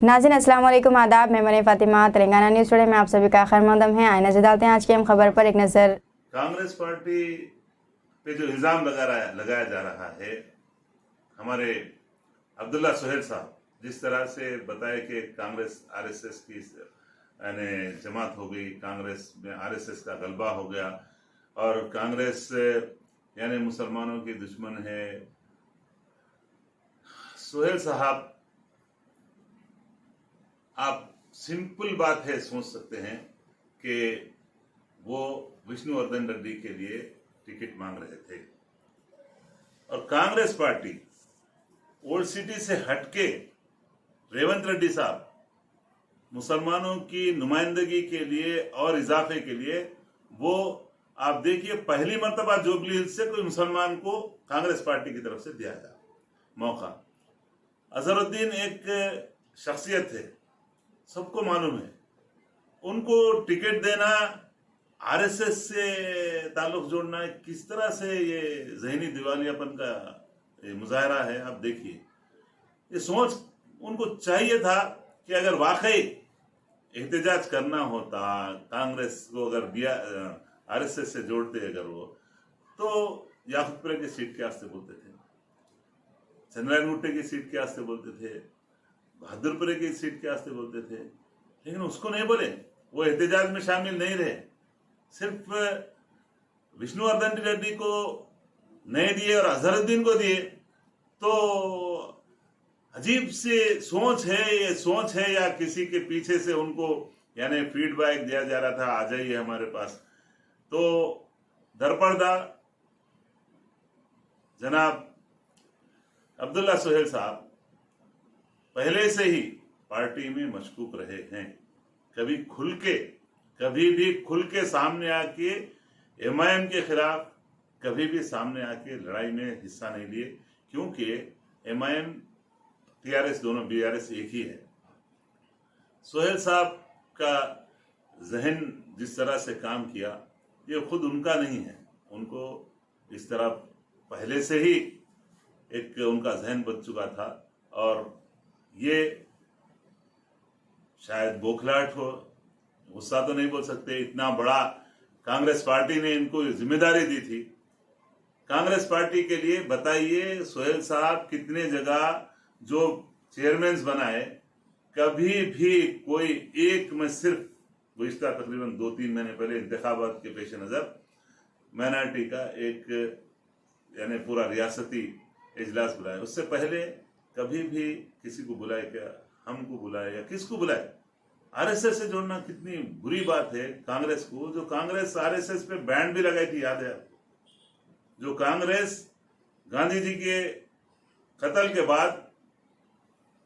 नाज़रीन अस्सलाम वालेकुम, आदाब। मैं मरीम फातिमा, तेलंगाना न्यूज़ टुडे में आप सभी का खैर मकदम है। आइए नजर डालते हैं आज की हम खबर पर एक नज़र। कांग्रेस पार्टी पे जो इल्जाम लगाया जा रहा है, हमारे अब्दुल्ला सुहेल साहब जिस तरह से बताए कि कांग्रेस आरएसएस की यानी जमात हो गई, कांग्रेस में आरएसएस का गलबा हो गया और कांग्रेस यानी मुसलमानों की दुश्मन है। सुहेल साहब, आप सिंपल बात है सोच सकते हैं कि वो विष्णुवर्धन रेड्डी के लिए टिकट मांग रहे थे और कांग्रेस पार्टी ओल्ड सिटी से हटके रेवंत रेड्डी साहब मुसलमानों की नुमाइंदगी के लिए और इजाफे के लिए वो आप देखिए पहली मर्तबा जुबली हिल्स से कोई मुसलमान को कांग्रेस पार्टी की तरफ से दिया गया मौका। अजहरुद्दीन एक शख्सियत थे, सबको मालूम है, उनको टिकट देना, आरएसएस से ताल्लुक जोड़ना किस तरह से ये जहनी दिवालियापन का मुजाहरा है। आप देखिए, ये सोच उनको चाहिए था कि अगर वाकई एहतजाज करना होता, कांग्रेस को अगर आरएसएस से जोड़ते अगर वो, तो याकूबपुरा की सीट के वास्ते बोलते थे, चंद्रायन गुट्टे की सीट के वास्ते बोलते थे, बहादुरपुरे की सीट के वास्ते बोलते थे, लेकिन उसको नहीं बोले, वो एहतजाज में शामिल नहीं रहे। सिर्फ विष्णुवर्धन रेड्डी को नहीं दिए और अजहरुद्दीन को दिए। तो अजीब सी सोच है, ये सोच है या किसी के पीछे से उनको यानी फीडबैक दिया जा रहा था, आ जाइए हमारे पास। तो दरपर्दा जनाब अब्दुल्ला सुहेल साहब पहले से ही पार्टी में मशकूक रहे हैं। कभी भी खुल के सामने आके एमआईएम के खिलाफ कभी भी सामने आके लड़ाई में हिस्सा नहीं लिए, क्योंकि एमआईएम टीआरएस दोनों बीआरएस एक ही है। सुहेल साहब का जहन जिस तरह से काम किया, ये खुद उनका नहीं है, उनको इस तरह पहले से ही एक उनका जहन बन चुका था और ये शायद बौखलाहट हो, गुस्सा तो नहीं बोल सकते, इतना बड़ा कांग्रेस पार्टी ने इनको जिम्मेदारी दी थी। कांग्रेस पार्टी के लिए बताइए, सुहेल साहब कितने जगह जो चेयरमैन बनाए, कभी भी कोई एक में सिर्फ गुज़िश्ता तकरीबन 2-3 महीने पहले इंतखाबात के पेश नज़र माइनॉरिटी का एक यानी पूरा रियासती इजलास बुलाया, उससे पहले कभी भी किसी को बुलाए क्या, हमको बुलाए या किसको बुलाए? आरएसएस से जोड़ना कितनी बुरी बात है कांग्रेस को, जो कांग्रेस आरएसएस पे बैन भी लगाई थी, याद है? जो कांग्रेस गांधी जी के कत्ल के बाद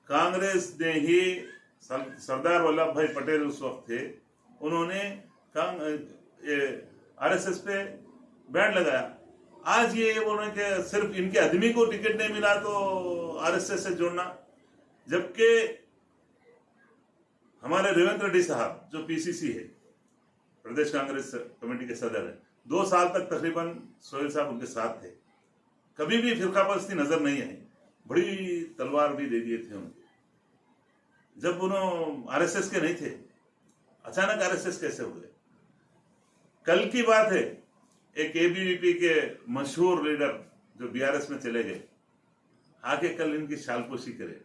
कांग्रेस ने ही सरदार वल्लभ भाई पटेल उस वक्त थे, उन्होंने आरएसएस पे बैन लगाया। आज ये बोल रहे हैं कि सिर्फ इनके आदमी को टिकट नहीं मिला तो आरएसएस से जोड़ना, जबकि हमारे रेवंत रेड्डी साहब जो पीसीसी है, प्रदेश कांग्रेस कमेटी के सदर है, 2 साल तक तकरीबन सुहेल साहब उनके साथ थे, कभी भी फिरकापरस्ती नजर नहीं आई, बड़ी तलवार भी दे दिए थे उनको जब उन्होंने आरएसएस के नहीं थे। अचानक आरएसएस कैसे हो गए? कल की बात है, एक एबीवीपी के मशहूर लीडर जो बीआरएस में चले गए, आके कल इनकी शालपोशी करे,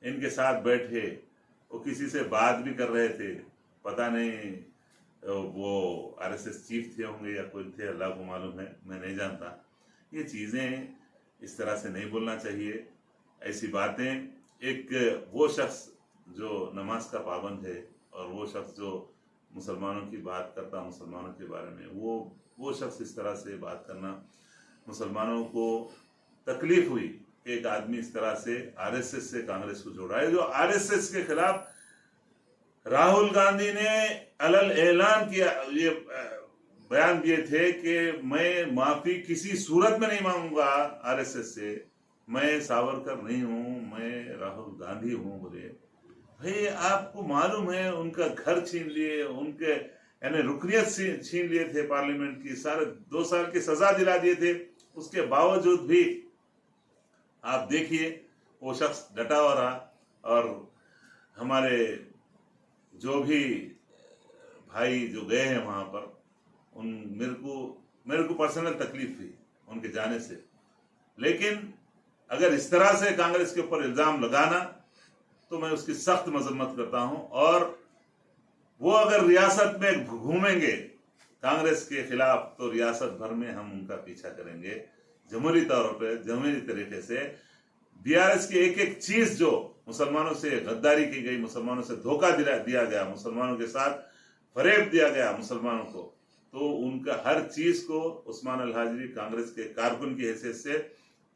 इनके साथ बैठे, वो किसी से बात भी कर रहे थे, पता नहीं वो आरएसएस चीफ थे होंगे या कोई थे, अल्लाह को मालूम है, मैं नहीं जानता। ये चीजें इस तरह से नहीं बोलना चाहिए, ऐसी बातें। एक वो शख्स जो नमाज का पाबंद है और वो शख्स जो मुसलमानों की बात करता, मुसलमानों के बारे में, वो शख्स इस तरह से बात करना, मुसलमानों को तकलीफ हुई कि एक आदमी इस तरह से आरएसएस से कांग्रेस को जोड़ा है। जो आरएसएस के खिलाफ राहुल गांधी ने अलल ऐलान किया, ये बयान दिए थे कि मैं माफी किसी सूरत में नहीं मांगूंगा आरएसएस से, मैं सावरकर नहीं हूं, मैं राहुल गांधी हूं। बोले भाई, आपको मालूम है उनका घर छीन लिए, उनके यानी रुकनियत छीन लिए थे पार्लियामेंट की, सारे 2 साल की सजा दिला दिए थे, उसके बावजूद भी आप देखिए वो शख्स डटा हो रहा और हमारे जो भी भाई जो गए हैं वहां पर, उन मेरे को पर्सनल तकलीफ हुई उनके जाने से। लेकिन अगर इस तरह से कांग्रेस के ऊपर इल्जाम लगाना तो मैं उसकी सख्त मजम्मत करता हूं। और वो अगर रियासत में घूमेंगे कांग्रेस के खिलाफ तो रियासत भर में हम उनका पीछा करेंगे जमहूरी तौर पर, जमहूरी तरीके से। बीआरएस की एक एक चीज जो मुसलमानों से गद्दारी की गई, मुसलमानों से धोखा दिया गया, मुसलमानों के साथ फरेब दिया गया मुसलमानों को, तो उनका हर चीज को उस्मान अल हाजरी कांग्रेस के कारकुन की हैसियत से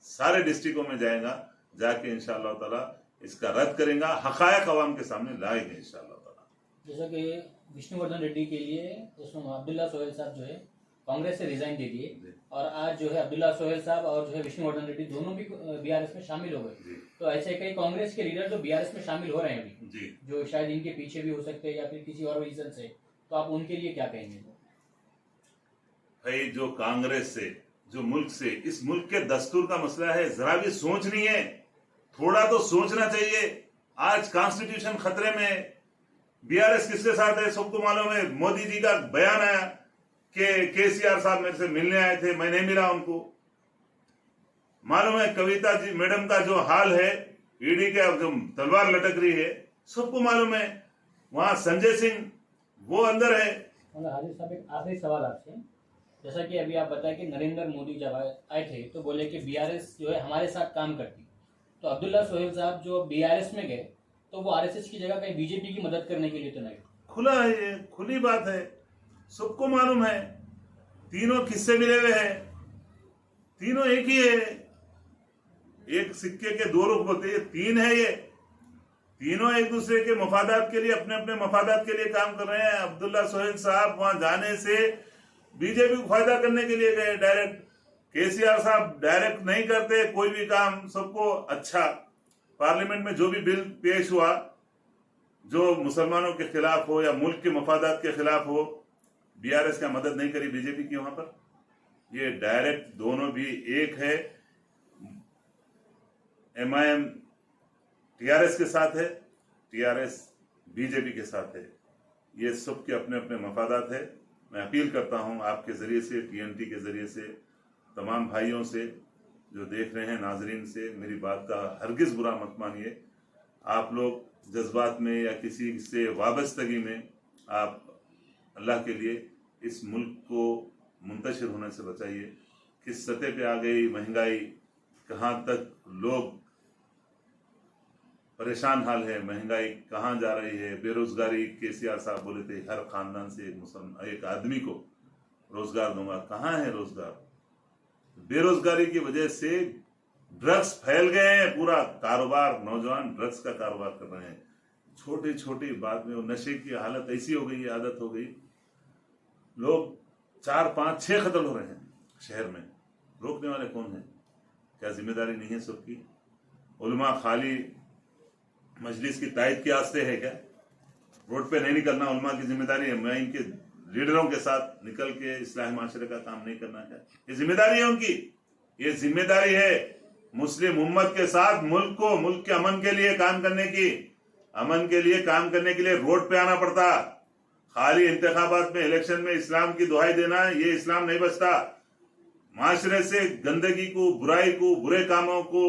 सारे डिस्ट्रिक्टों में जाएगा, जाके इंशाअल्लाह ताला इसका रद्द करेगा, हकायक अवाम के सामने लाएंगे इंशाअल्लाह ताला। जैसा कि विष्णुवर्धन रेड्डी के लिए उसमें अब्दुल्ला सोहेल साहब जो है कांग्रेस से रिजाइन दे दिए, और आज जो है अब्दुल्ला सोहेल साहब और जो है विष्णुवर्धन रेड्डी दोनों भी बीआरएस में शामिल हो गए। तो ऐसे कई कांग्रेस के लीडर जो बीआरएस में शामिल हो रहे हैं अभी, जो शायद इनके पीछे भी हो सकते हैं या फिर किसी और रीजन से, तो आप उनके लिए क्या कहेंगे? भाई जो कांग्रेस से, जो मुल्क से, इस मुल्क के दस्तूर का मसला है, जरा भी सोच नहीं है, थोड़ा तो सोचना चाहिए। आज कॉन्स्टिट्यूशन खतरे में, बीआरएस किसके साथ है सबको मालूम है। मोदी जी का बयान आया कि केसीआर साहब मेरे से मिलने आए थे, मैं नहीं मिला उनको। मालूम है कविता जी मैडम का जो हाल है, ईडी के जो तलवार लटक रही है, सबको मालूम है। वहां संजय सिंह वो अंदर है। हाजिर साहब, एक आखिरी सवाल आपसे, जैसा कि अभी आप बताए कि नरेंद्र मोदी जब आए थे तो बोले कि बीआरएस जो है हमारे साथ काम करती, तो अब्दुल्ला सोहेल साहब जो बीआरएस में गए तो वो आरएसएस की जगह कहीं बीजेपी की मदद करने के लिए तो नहीं? खुला है, ये खुली बात है, सबको मालूम है। तीनों किससे मिले हुए हैं, तीनों एक ही है, एक सिक्के के दो रुख होते हैं, तीन है ये। तीनों एक दूसरे के मफादात के लिए, अपने अपने मफादात के लिए काम कर रहे हैं। अब्दुल्ला सोहेल साहब वहां जाने से बीजेपी को फायदा करने के लिए गए डायरेक्ट। केसीआर साहब डायरेक्ट नहीं करते कोई भी काम, सबको अच्छा। पार्लियामेंट में जो भी बिल पेश हुआ जो मुसलमानों के खिलाफ हो या मुल्क के मफादात के खिलाफ हो, बीआरएस का मदद नहीं करी बीजेपी की वहां पर। ये डायरेक्ट दोनों भी एक है, एमआईएम टीआरएस के साथ है, टीआरएस बीजेपी के साथ है। ये सबके अपने अपने मफादात है। मैं अपील करता हूं आपके जरिए से, टीएनटी के जरिए से, तमाम भाइयों से जो देख रहे हैं, नाजरीन से, मेरी बात का हरगिज बुरा मत मानिए। आप लोग जज्बात में या किसी से वाबस्तगी में, आप अल्लाह के लिए इस मुल्क को मुंतशिर होने से बचाइए। किस सतह पे आ गई महंगाई, कहाँ तक लोग परेशान हाल है, महंगाई कहाँ जा रही है, बेरोजगारी। केसीआर साहब बोले थे हर खानदान से एक आदमी को रोजगार दूंगा, कहाँ है रोजगार? बेरोजगारी की वजह से ड्रग्स फैल गए हैं, पूरा कारोबार, नौजवान ड्रग्स का कारोबार कर रहे हैं। छोटी छोटी बात में वो नशे की हालत ऐसी हो गई है, आदत हो गई, लोग 4, 5, 6 कत्ल हो रहे हैं शहर में। रोकने वाले कौन है? क्या जिम्मेदारी नहीं है सबकी? उलमा खाली मजलिस की तायद के आस्ते है क्या? रोड पे नहीं निकलना उलमा की जिम्मेदारी है? मैं इनके लीडरों के साथ निकल के इस्लाही माशरे का काम नहीं करना क्या? ये जिम्मेदारी है उनकी। ये जिम्मेदारी है मुस्लिम उम्मत के साथ मुल्क को, मुल्क के अमन के लिए काम करने की। अमन के लिए काम करने के लिए रोड पे आना पड़ता। खाली इंतखाबात में, इलेक्शन में इस्लाम की दुहाई देना, ये इस्लाम नहीं बचता। माशरे से गंदगी को, बुराई को, बुरे कामों को,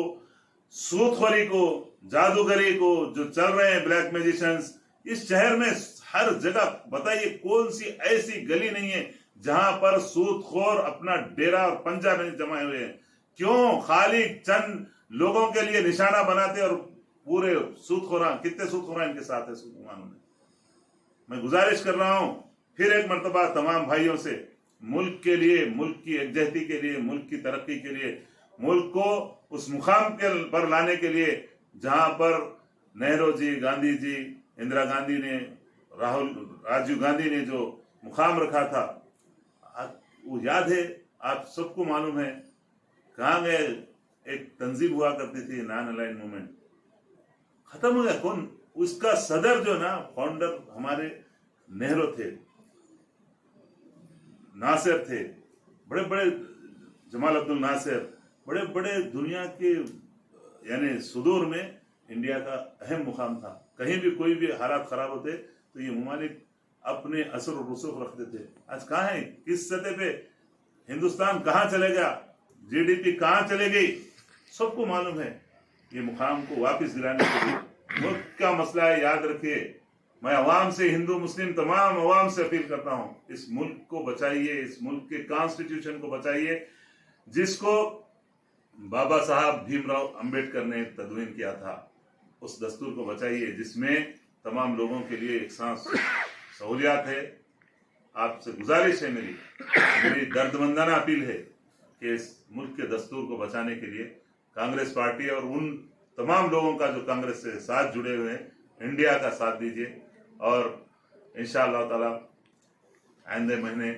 सूदखोरी को, जादूगरी को जो चल रहे हैं, ब्लैक मैजिशियंस, इस शहर में हर जगह बताइए कौन सी ऐसी गली नहीं है जहां पर सूदखोर अपना डेरा और पंजा नहीं जमाए हुए हैं? क्यों? खाली चंद लोगों के लिए निशाना बनाते और पूरे सूदखोरा, कितने सूदखोरा इनके साथ है मुसलमानों में। मैं गुजारिश कर रहा हूं फिर एक मर्तबा तमाम भाइयों से, मुल्क के लिए, मुल्क की एकजहती के लिए, मुल्क की तरक्की के लिए, मुल्क को उस मुकाम के पर लाने के लिए जहां पर नेहरू जी, गांधी जी, इंदिरा गांधी ने, राजीव गांधी ने जो मुकाम रखा था, वो याद है? आप सबको मालूम है। कहाँ गए? एक तंजीम हुआ करती थी, नॉन अलाइन मूवमेंट, खत्म हो गया। कौन उसका सदर जो ना, फाउंडर हमारे नेहरू थे, नासिर थे, बड़े बड़े, जमाल अब्दुल नासिर, बड़े बड़े दुनिया के, यानी सुदूर में इंडिया का अहम मुकाम था। कहीं भी कोई भी हालात खराब होते तो ये ममालिक अपने असर और रसूख रख देते। आज कहाँ है, किस सतह पे हिंदुस्तान कहाँ चलेगा, जीडीपी कहाँ चले गई, सबको मालूम है। ये मुकाम को वापस दिलाने के लिए मुल्क का मसला है, याद रखिए। मैं अवाम से, हिंदू मुस्लिम तमाम अवाम से अपील करता हूँ, इस मुल्क को बचाइए, इस मुल्क के कॉन्स्टिट्यूशन को बचाइए, जिसको बाबा साहब भीमराव अंबेडकर ने तदवीन किया था। उस दस्तूर को बचाइए जिसमें तमाम लोगों के लिए एक सांस सहूलियात है। आपसे गुजारिश है, मेरी दर्दमंदाना अपील है कि इस मुल्क के दस्तूर को बचाने के लिए कांग्रेस पार्टी और उन तमाम लोगों का जो कांग्रेस से साथ जुड़े हुए हैं, इंडिया का साथ दीजिए। और इंशाअल्लाह ताला आइंदे महीने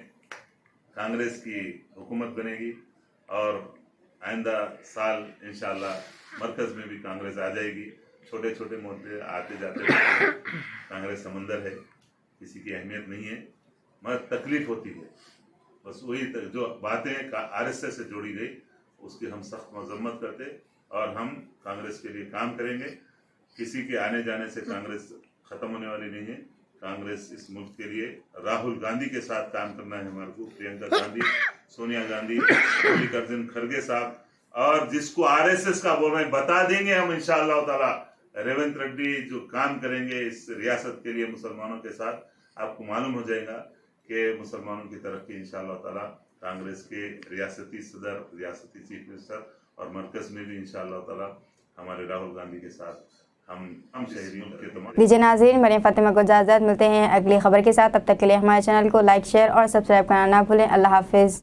कांग्रेस की हुकूमत बनेगी और आइंदा साल इंशाअल्लाह मरकज में भी कांग्रेस आ जाएगी। छोटे छोटे मोटे आते जाते कांग्रेस समंदर है, किसी की अहमियत नहीं है, मगर तकलीफ होती है। बस वही जो बातें आरएसएस से जोड़ी गई उसकी हम सख्त मजम्मत करते और हम कांग्रेस के लिए काम करेंगे। किसी के आने जाने से कांग्रेस खत्म होने वाली नहीं है। कांग्रेस इस मुल्क के लिए राहुल गांधी के साथ काम करना है हमारे को, प्रियंका गांधी, सोनिया गांधी, मल्लिकार्जुन खड़गे साहब, और जिसको आरएसएस का बोल रहे हैं बता देंगे हम इंशाअल्लाह ताला। रेवंत रेड्डी जो काम करेंगे इस रियासत के लिए मुसलमानों के साथ, आपको मालूम हो जाएगा कि मुसलमानों की तरक्की इंशाअल्लाह ताला कांग्रेस के रियासती सदर, रियासती चीफ मिनिस्टर और मरकज में भी इंशाअल्लाह ताला हमारे राहुल गांधी के साथ हम शहरियों के तमाम। लीजिए नाज़रीन, मरियम फातिमा को इजाज़त, मिलते हैं अगली खबर के साथ। तब तक के लिए हमारे चैनल को लाइक, शेयर और सब्सक्राइब करना ना भूलें। अल्लाह हाफिज़।